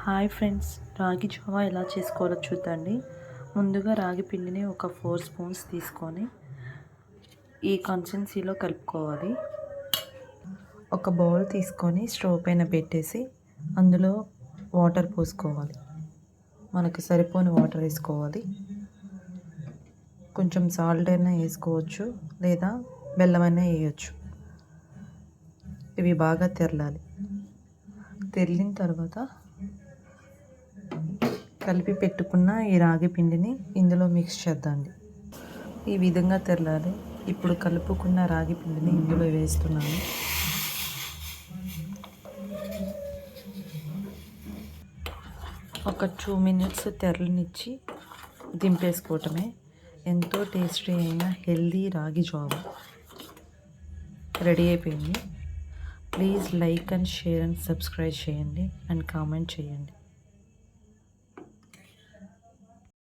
Hi friends, రాగి Java ఎలా చేసుకోవాలో చూద్దండి. ముందుగా రాగి పిండిని ఒక 4 స్పూన్స్ తీసుకొని ఈ కన్సిస్టెన్సీలో కలుపుకోవాలి. ఒక బౌల్ తీసుకొని స్టవ్ పైన పెట్టేసి అందులో వాటర్ పోసుకోవాలి. మనకు సరిపోని వాటర్ వేసుకోవాలి. కొంచెం సాల్ట్ అయినా వేసుకోవచ్చు, లేదా బెల్లం అయినా వేయచ్చు. ఇవి బాగా తెరలాలి. తెరిలిన తర్వాత కలిపి పెట్టుకున్న ఈ రాగి పిండిని ఇందులో మిక్స్ చేద్దండి. ఈ విధంగా తెరలాలి. ఇప్పుడు కలుపుకున్న రాగి పిండిని ఇందులో వేస్తున్నాను. ఒక 2 మినిట్స్ తెరలనిచ్చి దింపేసుకోవటమే. ఎంతో టేస్టీ అయిన హెల్దీ రాగి జావా రెడీ అయిపోయింది. Please like and share and subscribe చేయండి అండ్ కామెంట్ చేయండి.